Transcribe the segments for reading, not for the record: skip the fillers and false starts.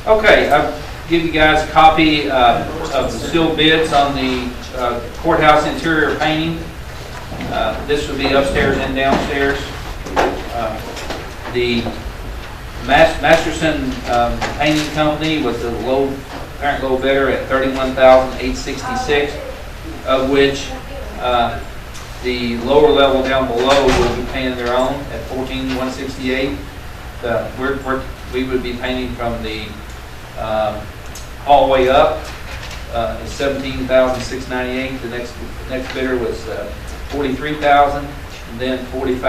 Okay, I'll give you guys a copy of the sealed bids on the courthouse interior painting. This will be upstairs and downstairs. The Masterson Painting Company was the apparent low bidder at $31,866, of which the lower level down below will be painting their own at $14,168. We would be painting from the hallway up is $17,698. The next bidder was $43,000, and then $45,000.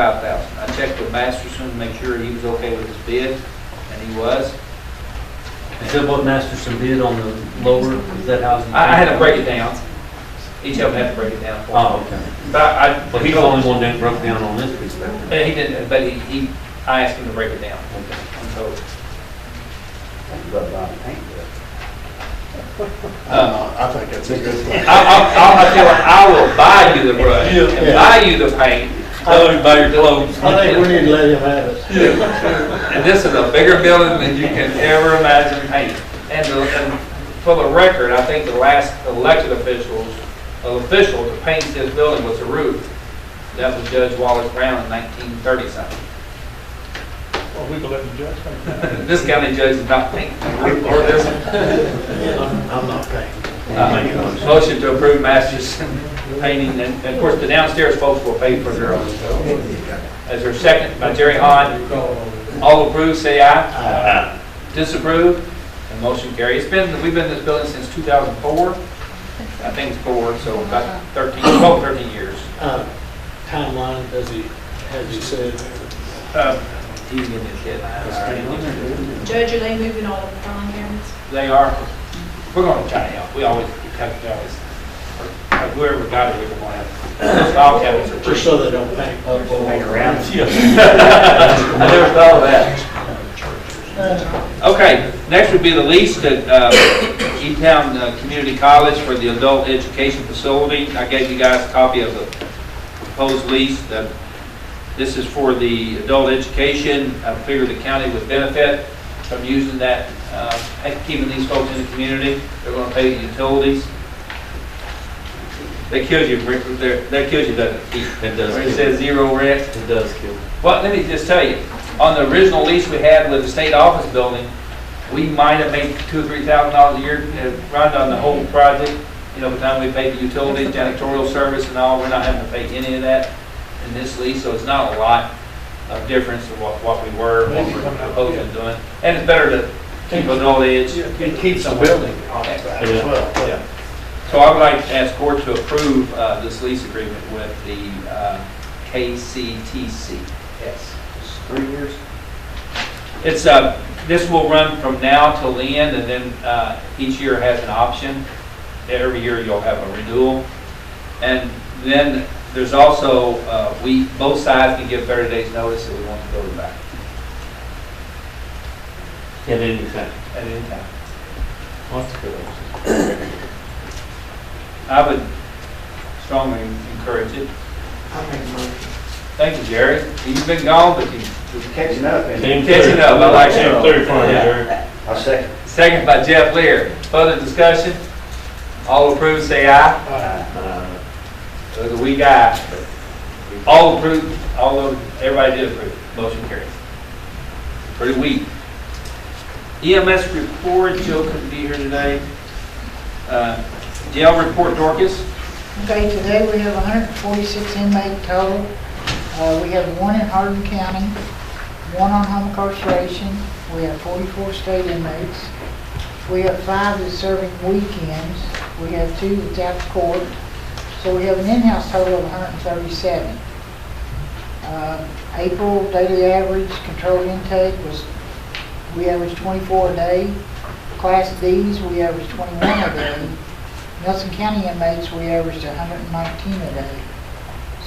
I checked with Masterson to make sure he was okay with his bid, and he was. Is that what Masterson bid on the lower? Is that how? I had to break it down. Each of them had to break it down for me. Oh, okay. But Well, he's the only one that broke down on this piece of paper. he didn't. But I asked him to break it down. Okay. So, I think that's a good thing. I'll tell you what, I will buy you the brush and buy you the paint. Tell him about your clothes. I think we need to let him have it. And this is a bigger building than you can ever imagine painting. And for the record, I think the last elected official to paint this building was the roof. That was Judge Wallace Brown in 1930-something. Well, we can let the judge paint that. This county judge is not painting the roof or this one. I'm not paying. Motion to approve Masterson painting, and of course the downstairs folks will pay for their own. As their second by Jerry Hahn. All approve, say aye. Aye. Disapprove, and motion carries. We've been in this building since 2004. I think it's 4, so about 13 years. Timeline, has he said? He can give me a deadline. Judge, are they moving all of the filing cabinets? They are. We're going to try to help. We always whoever got it, we're going to have. Those file cabinets are Just so they don't paint up all around. I never thought of that. Okay, next would be the lease to E-Town Community College for the adult education facility. I gave you guys a copy of the proposed lease. This is for the adult education. I figure the county would benefit from using that, keeping these folks in the community. They're going to pay the utilities. That kills you, doesn't it? It does. Where it says zero rent. It does kill. Well, let me just tell you, on the original lease we had with the state office building, we might have made $2,000 or $3,000 a year run on the whole project. By the time we paid the utilities, janitorial service and all, we're not having to pay any of that in this lease, so it's not a lot of difference of what we were, what we're proposing doing. And it's better to keep an old edge. It keeps the building on that side as well. Yeah. So I would like to ask court to approve this lease agreement with the KCTC. Yes. 3 years? It's this will run from now till the end, and then each year has an option. Every year you'll have a renewal, and then there's also both sides can give 30 days notice that we want to go back At any time. at any time. That's good. I would strongly encourage it. Thank you, Jerry. You've been gone, but you're Catching up. catching up. I like that. Clear for you, Yeah. Jerry. I'll second. Second by Jeff Lear. Further discussion? All approved, say aye. So the weak eye. All approved, everybody did approve. Motion carries. Pretty weak. EMS report, Jill couldn't be here today. Jail report, Dorcas. Okay, today we have 146 inmate total. We have 1 in Hardin County, 1 on home incarceration. We have 44 state inmates. We have 5 that's serving weekends. We have 2 that's out of court. So we have an in-house total of 137. April daily average controlled intake we averaged 24 a day. Class D's, we averaged 21 a day. Nelson County inmates, we averaged 119 a day.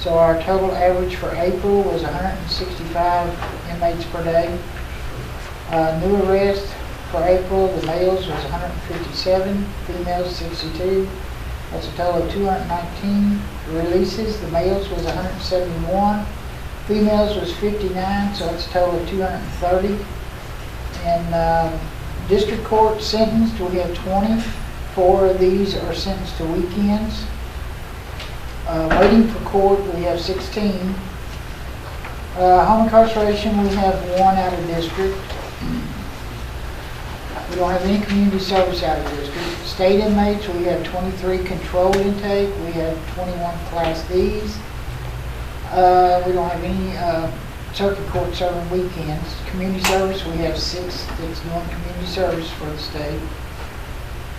So our total average for April was 165 inmates per day. New arrest for April, the males was 157, females 62. That's a total of 219. Releases, the males was 171, females was 59, so that's a total of 230. And District court sentenced, we have 20. 4 of these are sentenced to weekends. Waiting for court, we have 16. Home incarceration, we have 1 out of district. We don't have any community service out of district. State inmates, we have 23 controlled intake. We have 21 Class Ds. We don't have any circuit court serving weekends. Community service, we have 6 that's doing community service for the state.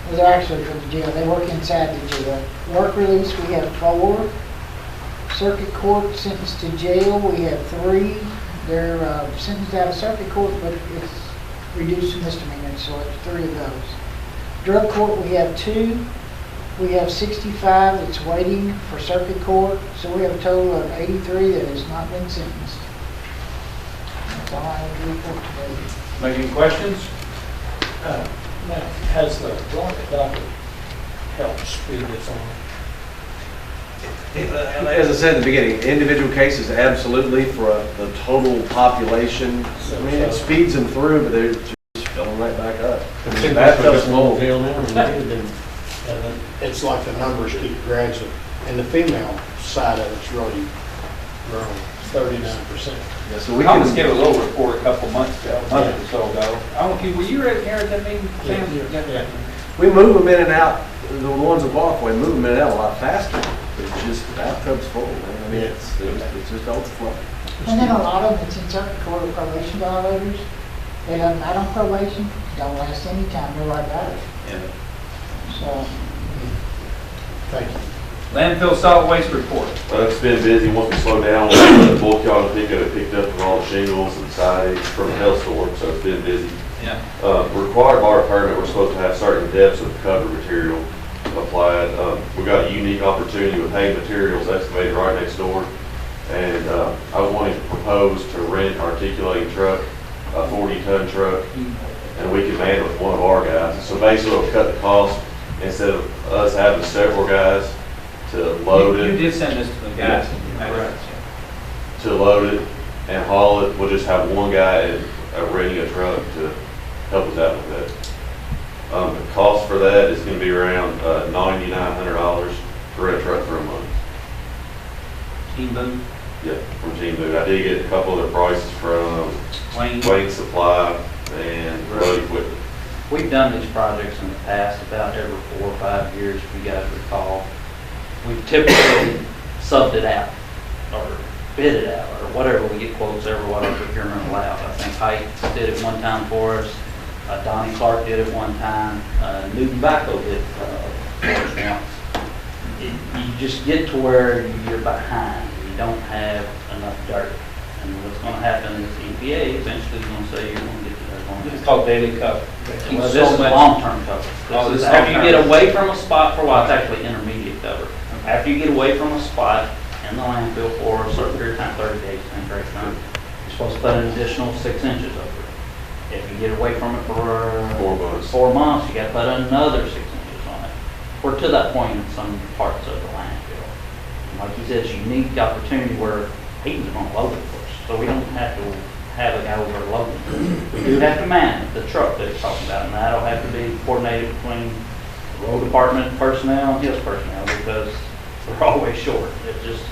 Well, they're actually for the jail. They work inside the jail. Work release, we have 4. Circuit court sentenced to jail, we have 3. They're sentenced out of circuit court, but it's reduced to misdemeanors, so it's 3 of those. Drug court, we have 2. We have 65 that's waiting for circuit court, so we have a total of 83 that has not been sentenced. That's all I have to report today. Any questions? Now, has the blanket docket helped speed this on? As I said in the beginning, individual cases, absolutely, for the total population. I mean, it speeds them through, but they're just filling right back up. That does mold. And it's like the numbers keep gradually, and the female side of it's really grown, 39%. Yeah, so we I almost can, gave a little report a couple months ago, a month or so ago. I don't know, were you here at that meeting, Sam? Yeah. we move them in and out, the ones that walk away, move them in and out a lot faster. It's just, the bathtub's full, man. I mean, it's just overflowing. And then a lot of them, it's in circuit court of probation violators. They haven't out on probation, don't last any time, they're right out of it. Yeah. So, Thank you. Landfill solid waste report. It's been busy. Once we slow down, the bulk yard pickup, it picked up from all the shingles and siding from the hailstorm, so it's been busy. Yeah. Required by our permit, we're supposed to have certain depths of cover material applied. We got a unique opportunity with hay materials excavated right next door, and I wanted to propose to rent an articulating truck, a 40-ton truck, and we can man it with one of our guys. So basically, it'll cut the cost instead of us having several guys to load You it. did send this to the guys. To load it and haul it. We'll just have one guy renting a truck to help us out with that. The cost for that is going to be around $9,900 to rent a truck for a month. Team Boone, Yeah, from Team Boot. I did get a couple other prices from Wayne. Wayne Supply and Road Equipment. We've done these projects in the past about every 4 or 5 years, if you guys recall. We've typically subbed it out or bid it out or whatever. We get quotes every what our procurement allowed. I think Heights did it one time for us. Donnie Clark did it one time. New Tobacco did it for us once. You just get to where you're behind. You don't have enough dirt. And what's going to happen is the EPA eventually is going to say you're going to get to that. It's called daily cover. Well, this is long-term cover. Oh, This this is is after you long-term. get away from a spot for a while, it's actually intermediate cover. After you get away from a spot in the landfill for a certain period of time, 30 days, temporary time, you're supposed to put an additional 6 inches over it. If you get away from it for 4 months. 4 months, you got to put another 6 inches on it. We're to that point in some parts of the landfill. And like you said, it's a unique opportunity where Hayden's going to load it for us, so we don't have to have a guy over loading. We do have to man the truck that he's talking about, and that'll have to be coordinated between the road department personnel and his personnel, because we're always short. It's just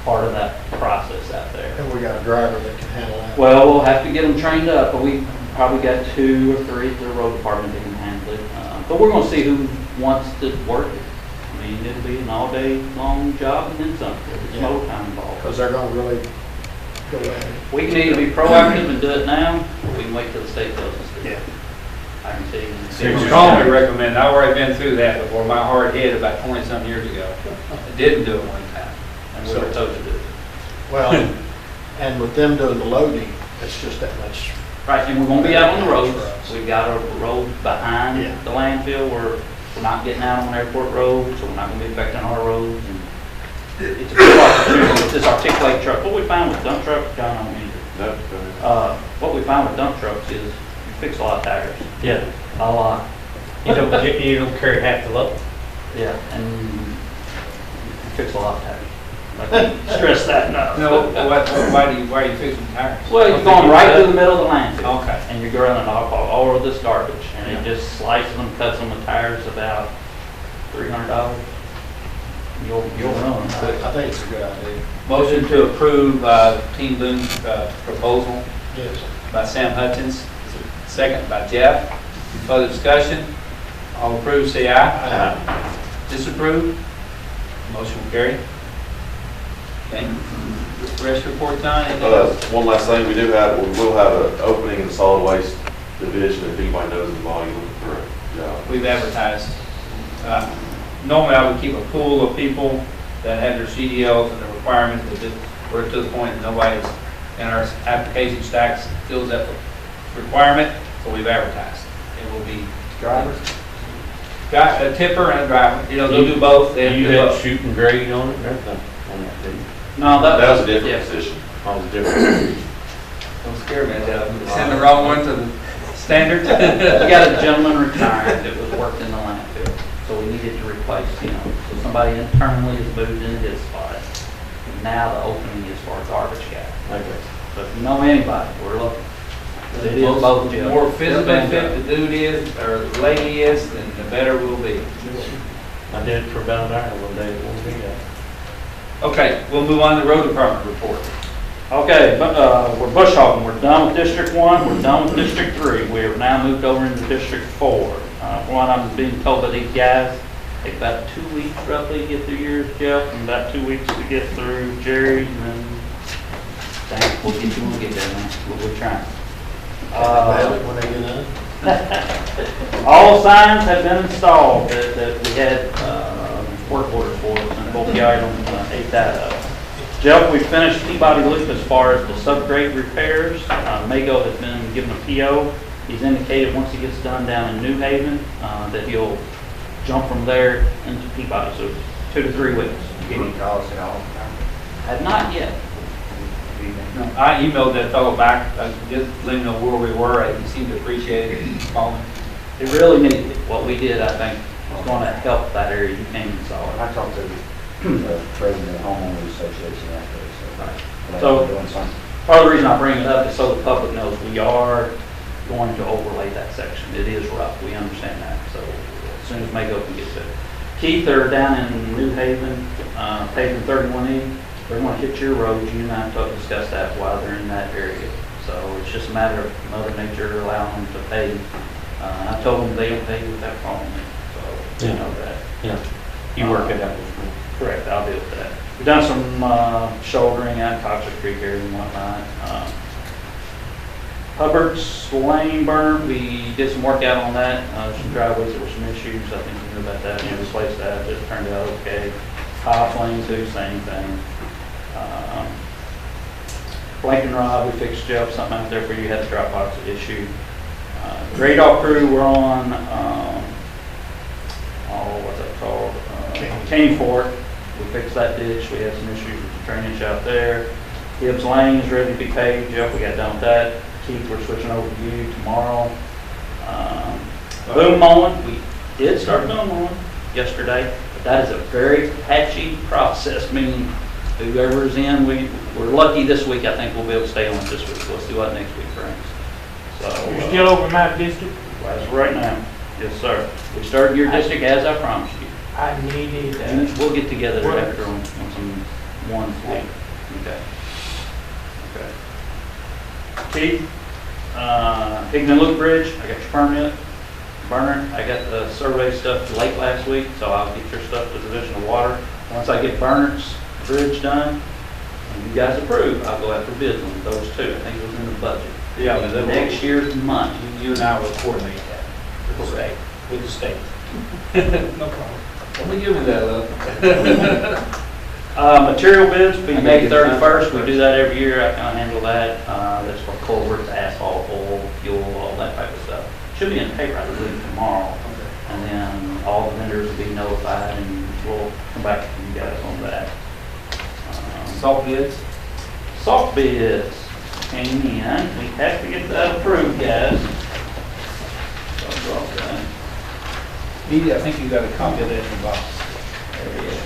part of that process out there. And we got a driver that can handle that. Well, we'll have to get them trained up, but we probably got 2 or 3 at the road department that can handle it. But we're gonna see who wants to work it. I mean, it'll be an all-day long job and then some, if there's overtime involved. Because they're going to really go at it. We can either be proactive and do it now, or we can wait till the state tells us to. Yeah. I can tell you. Strongly recommend, I've already been through that before, my hard head about 20-some years ago. I didn't do it one time, and we were told to do it. Well, and with them doing the loading, it's just that much. Right, and we're gonna be out on the roads. We've got a road behind Yeah. the landfill where we're not getting out on airport roads, so we're not gonna be affecting our roads. And it's a good opportunity with this articulated truck. What we found with dump trucks, John, I don't mean to- No, go ahead. what we found with dump trucks is you fix a lot of tires. Yeah, A lot. you don't carry half the load. Yeah, and you fix a lot of tires. I can't stress that enough. No, why are you fixing tires? Well, you're going right through the middle of the landfill. Okay. And you're running all of this garbage. And and it just slices them, cuts them, the tires about $300. You'll run them. I think it's a good idea. Motion to approve Team Boone proposal Yes. by Sam Hutchins, second by Jeff. Further discussion? All approved, say aye. Disapprove? Motion will carry. Okay. Rest report time? One last thing, we will have an opening in the solid waste division if anybody knows anybody looking for a job. We've advertised. Normally, I would keep a pool of people that have their CDLs and the requirements, but we're to the point that nobody in our application stacks fills that requirement, so we've advertised. It will be Drivers? a tipper and a driver. You know, they'll do both. They You do had both. shooting grade on it and everything on that, didn't you? No, That was a different yes. position. I was different. Don't scare me, send the wrong one to the standard. We got a gentleman retired that was working in the landfill, so we needed to replace him. So somebody internally has moved into his spot. And now the opening is for a garbage guy. Okay. So if you know anybody, we're looking. It is both, Jeff. The more physically fit the dude is, or the lady is, then the better we'll be. I did it for about an hour one day, it won't be that. Okay, we'll move on to the road department report. Okay, but, we're bush hogging. We're done with District 1, we're done with District 3. We have now moved over into District 4. From what I'm being told by these guys, take about 2 weeks roughly to get through yours, Jeff, and about 2 weeks to get through Jerry's, and then, dang, we'll get there, man. We're trying. When they get done. All signs have been installed that we had work orders for, and both the items ate that up. Jeff, we finished Peabody Loop as far as the subgrade repairs. Mago has been given a PO. He's indicated once he gets done down in New Haven, that he'll jump from there into Peabody, so 2 to 3 weeks. Have not yet. I emailed that fellow back, just letting him know where we were. He seemed to appreciate it, calling. It really needed it. What we did, I think, is going to help that area. You came and saw it. I talked to the president of the homeowners association after, so. So- Doing something. Part of the reason I bring it up is so the public knows we are going to overlay that section. It is rough, we understand that, so as soon as Mago can get to it. Keith, they're down in New Haven, paving 31E. They're going to hit your road. You and I have discussed that while they're in that area. So it's just a matter of Mother Nature allowing them to pave. I told them they don't pave without calling me, so you know that. Yeah. You work it out with me. Correct, I'll deal with that. We've done some shouldering at Coxer Creek area and whatnot. Hubbard's Lane burn, we did some work out on that. Some driveways, there were some issues. I think you knew about that. We replaced that. It turned out okay. High Flame too, same thing. Blanking Rod, we fixed Jeff something out there for you. Had the drop box issue. Radar crew, we're on, what's that called? Cane Fork. We fixed that ditch. We had some issues with the drainage out there. Gibbs Lane is ready to be paved. Jeff, we got done with that. Keith, we're switching over to you tomorrow. Boom mowing, we did start boom mowing yesterday, but that is a very patchy process, meaning whoever's in, we're lucky this week. I think we'll be able to stay on it this week. Let's see what next week brings. So, You're still over my district? as of right now, yes, sir. We started your district as I promised you. I needed And we'll get together after on some one week. Okay. Okay. Keith, Higman Loop Bridge, I got your permit. Burner, I got the survey stuff late last week, so I'll get your stuff to the Division of Water. Once I get Burner's Bridge done, and you guys approve, I'll go after bids on those two. I think it was in the budget. Yeah, but Next year's month. You and I will coordinate that with the state. No problem. Let me give you that, love. Material bids, we I May think it's 31st, we 31st. do that every year, I kind of handle that. That's for culverts, asphalt, oil, fuel, all that type of stuff. Should be in the paper, I believe, tomorrow. And then all the vendors will be notified, and we'll come back to you guys on that. Salt bids. Salt bids came in, we have to get that approved, guys. So, drop that. Edie, I think you got a copy of that in the box. There it is.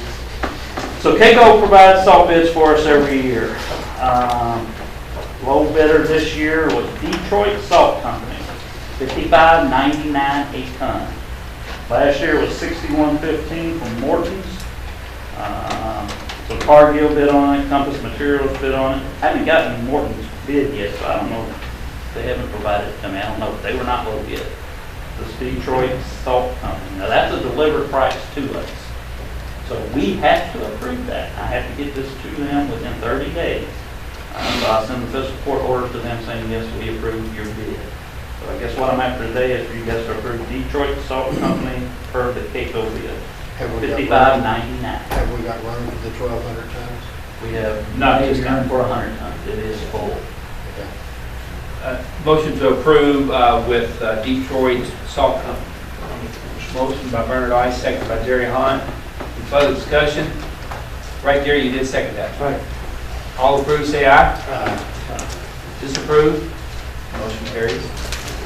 So KCO provides salt bids for us every year. Low bidder this year was Detroit Salt Company. $55.99 a ton. Last year was $61.15 from Morton's. So Cargill bid on it, Compass Materials bid on it. I haven't gotten Morton's bid yet, so I don't know. They haven't provided it to me. I don't know. They were not low bid. This Detroit Salt Company. Now that's a delivered price to us. So we have to approve that. I have to get this to them within 30 days. So I'll send the fiscal court orders to them saying, yes, we approve your bid. So I guess what I'm after today is for you guys to approve Detroit Salt Company per the CACO bid. Have we got $55.99. Have we got room for the 1,200 tons? We have Not not this used time. for 100 tons. It is full. Okay. Motion to approve with Detroit Salt Company. Motion by Bernard Ice, second by Jerry Hahn. Any further discussion? Right there, you did second that. Right. All approved, say aye. Disapprove? Motion carries.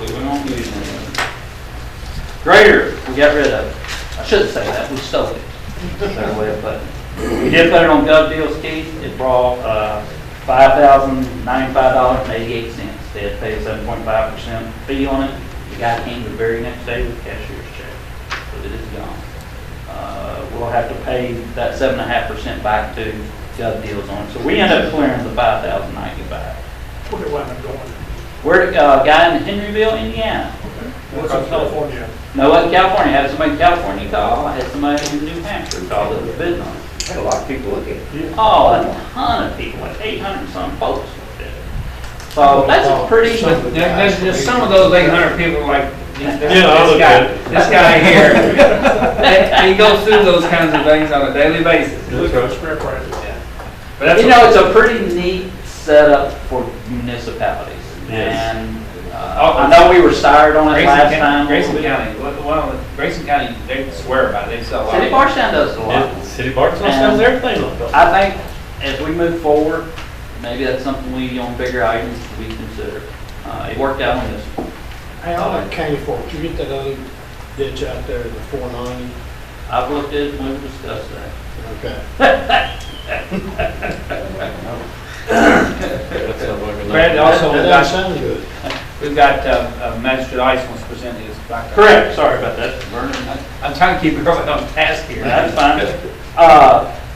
We won't use it. Grader, we got rid of it. I shouldn't say that, we stole it. Better way of putting it. We did put it on Gov Deals, Keith. It brought $5,095.88. They had to pay a 7.5% fee on it. The guy came the very next day with a cashier's check, so it is gone. We'll have to pay that 7.5% back to Gov Deals on it. So we end up clearing the $5,095. Where do I end up going? We're a guy in Henryville, Indiana. What's in California? No, in California. I had somebody in California call. I had somebody in New Hampshire call that was bidding on it. Had a lot of people looking. Oh, a ton of people, like 800 some folks looked at it. So that's a pretty, There's just some of those 800 people like, Yeah, this guy here. He goes through those kinds of things on a daily basis. Look at the square prices. But that's you know, it's a pretty neat setup for municipalities. Yes. And I know we were tired on it last time. Grayson County, well, Grayson County, they swear about it, they sell a lot. City Barstown does it a lot. Yeah, City Barstow sells everything like that. I think as we move forward, maybe that's something we, on bigger items, we consider. It worked out on this one. Hey, on that County Fork, did you get that other ditch out there, the 490? I've looked at it and we've discussed that. Okay. Brad, also, That doesn't sound good. we've got Magistrate Ice wants to present his background. Correct, sorry about that, Vernon. I'm trying to keep everyone on task here. That's fine.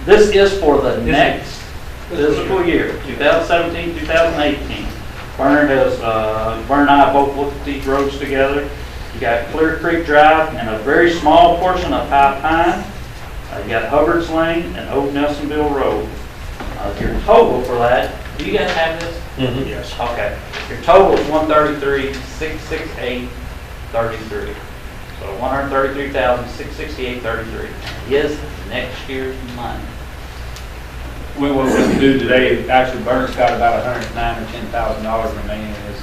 This is for the next fiscal year, 2017, 2018. Vernon and I both looked at these roads together. You got Clear Creek Drive and a very small portion of High Pine. You got Hubbard's Lane and Old Nelsonville Road. Your total for that, do you guys have this? Yes. Okay. Your total is 133,668.33. So 133,668.33 is next year's money. We what we do today, actually Bernard's got about $109,000 or $10,000 remaining in his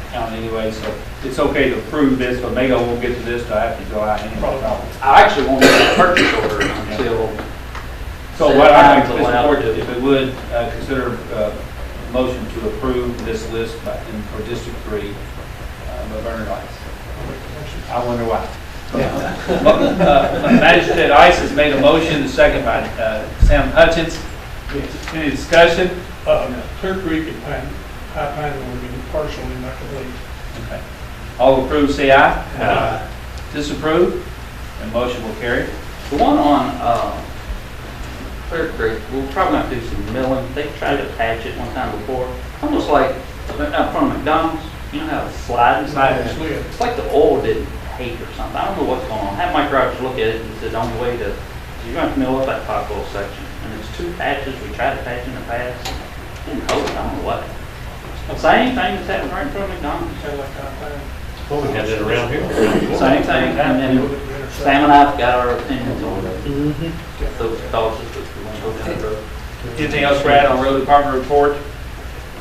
account anyway, so it's okay to approve this, but maybe I won't get to this till after July anyway. I actually won't get a purchase order until. So what I'd like to support, if it would, consider a motion to approve this list for District 3 by Bernard Ice. I wonder why. Magistrate Ice has made a motion, the second by Sam Hutchins. Any discussion? Clear Creek and High Pine will be partially, not complete. Okay. All approved, say aye. Disapprove? And motion will carry. The one on Clear Creek, we'll probably have to do some milling. They tried to patch it one time before. Almost like out front of McDonald's, you know how it's sliding? It's like the oil didn't tape or something. I don't know what's going on. I had my drivers look at it and said, the only way to, you're going to have to mill up that pothole section. And it's 2 patches. We tried to patch in the past. Didn't hold it. I don't know what. Same thing that's happened right in front of McDonald's. Kind of like High Pine. Well, we got that around here. Same thing. And then Sam and I've got our opinions on those causes that we want to go down the road. Anything else, Brad, on road department report?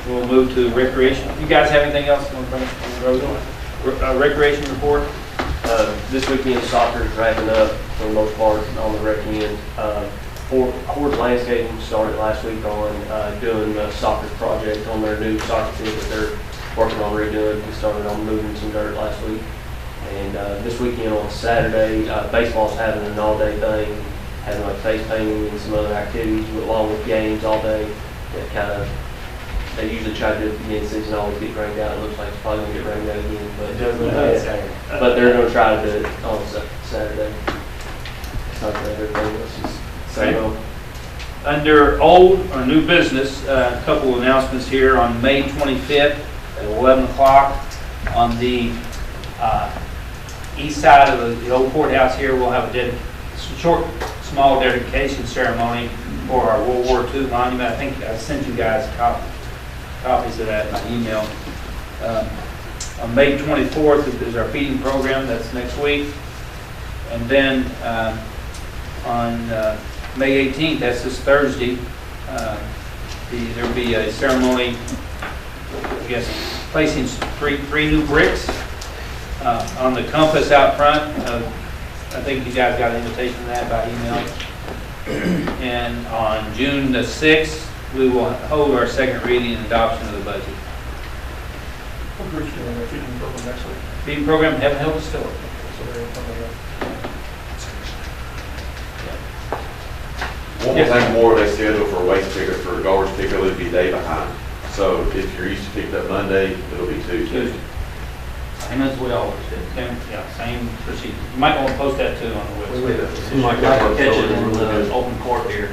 We'll move to recreation. You guys have anything else you want to bring on the road? Recreation report? This weekend soccer is wrapping up for the most part on the rec end. Ford Landscaping started last week on doing a soccer project on their new soccer field that they're working on redoing. We started on moving some dirt last week. And this weekend on Saturday, baseball's having an all-day thing, having like face painting and some other activities along with games all day that kind of They usually try to do it at the beginning of the season, always get rained out. It looks like it's probably gonna get rained out again, It does look like Saturday. but they're gonna try to do it on Saturday. Sunday, everything else is same old. Under old or new business, a couple of announcements here on May 25th at 11 o'clock on the east side of the old courthouse here. We'll have a short, small dedication ceremony for our World War II monument. I think I sent you guys copies of that by email. On May 24th is our feeding program. That's next week. And then on May 18th, that's this Thursday, there'll be a ceremony, I guess, placing three new bricks on the compass out front. I think you guys got an invitation to that by email. And on June the 6th, we will hold our second reading and adoption of the budget. What group's doing the feeding program next week? Feeding program, Heaven Hill Distillery. So they're coming up. One more thing more, they schedule for a waste pickup, for a garbage pickup, it'll be a day behind. So if you're used to picking up Monday, it'll be Tuesday. Same as we always do. Yeah, same procedure. You might want to post that too on the website. Seems like that's what Catch it in really the good. open court here.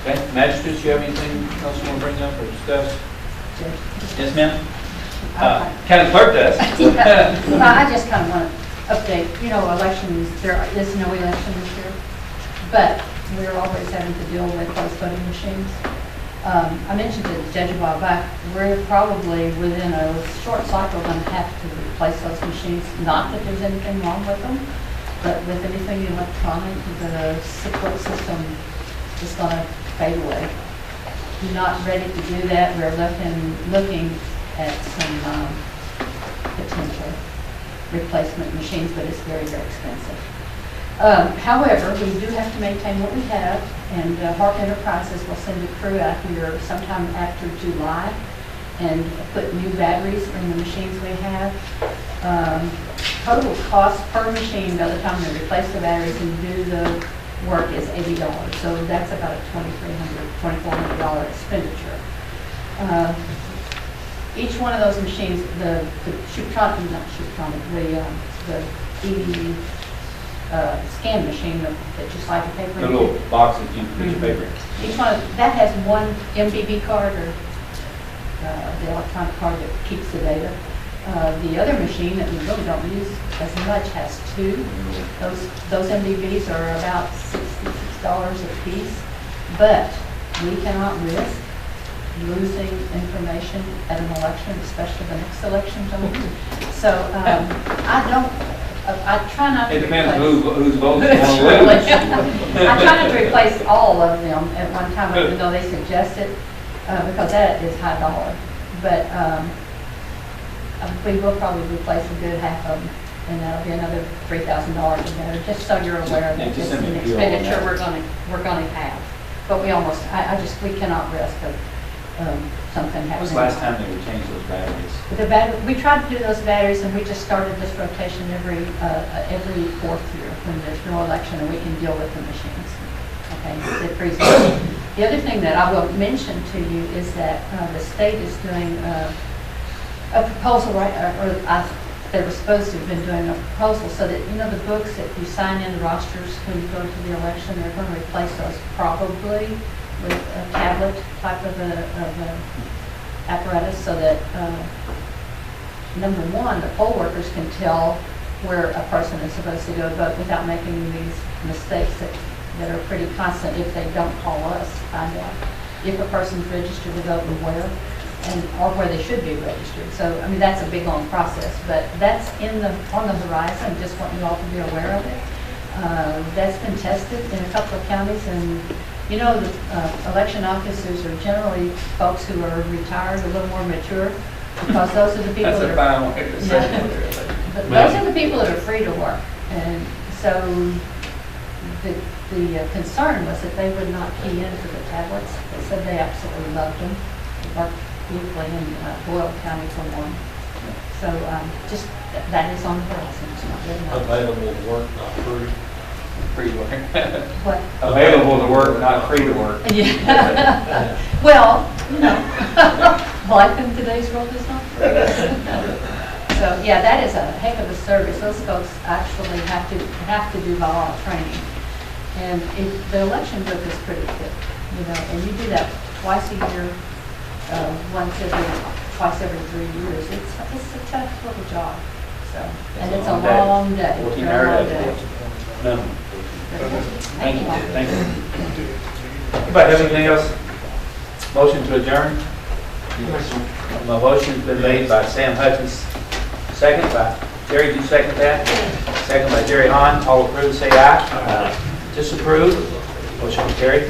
Okay, magistrates, you have anything else you want to bring up or discuss? Yes, ma'am? County clerk does. Yeah. Well, I just kind of want to update, elections, there is no election this year, but we're always having to deal with those voting machines. I mentioned to the judge a while back, we're probably within a short cycle going to have to replace those machines. Not that there's anything wrong with them, but with anything electronic, the support system is going to fade away. We're not ready to do that. We're looking at some potential replacement machines, but it's very, very expensive. However, we do have to maintain what we have, and Harp Enterprises will send a crew out here sometime after July and put new batteries in the machines we have. Total cost per machine by the time they replace the batteries and do the work is $80. So that's about a $2,400 expenditure. Each one of those machines, the EV scan machine that you slide the paper The in. little boxes you put your paper in. Each one, that has one MBB card or the electronic card that keeps the data. The other machine that we really don't use as much has two. Those MBBs are about $66 a piece, but we cannot risk losing information at an election, especially the next election. So I try not to. It depends who's voting. I try not to replace all of them at one time, even though they suggest it, because that is high dollar. But we will probably replace a good half of them, and that'll be another $3,000 or better, just so you're aware of that. This is an expenditure we're going to have. But we cannot risk of something happening. When was the last time they would change those batteries? We tried to do those batteries, and we just started this rotation every fourth year when there's no election, and we can deal with the machines. Okay, it frees up. The other thing that I will mention to you is that the state is doing a proposal, they were supposed to have been doing a proposal so that, the books that you sign in, the rosters when you go to the election, they're going to replace those probably with a tablet type of a apparatus so that, number one, the poll workers can tell where a person is supposed to go vote without making these mistakes that are pretty constant if they don't call us to find out if a person's registered to vote and where, or where they should be registered. So, that's a big, long process, but that's on the horizon. Just want you all to be aware of it. That's been tested in a couple of counties, and the election officers are generally folks who are retired, a little more mature, because those are the people That's that a are. fine way to say it. But those are the people that are free to work, and so the concern was that they would not key into the tablets. They said they absolutely loved them. They worked beautifully in Boyle County for one. So just that is on the horizon. It's not good enough. Available to work, not free. free to work. What? Available to work, not free to work. Yeah. Well, you know, life in today's world is not free. So, yeah, that is a heck of a service. Those folks actually have to do a lot of training. And the election book is pretty thick, you know, and you do that twice a year, twice every 3 years. It's a tough little job, so, and it's a long day. 14-hour Very long day. day. No. Thank you. Thank you. Anybody have anything else? Motion to adjourn? A motion's been made by Sam Hutchins, second by Jerry. Do you second that? Second by Jerry Hahn. All approve, say aye. Disapprove. Motion carried.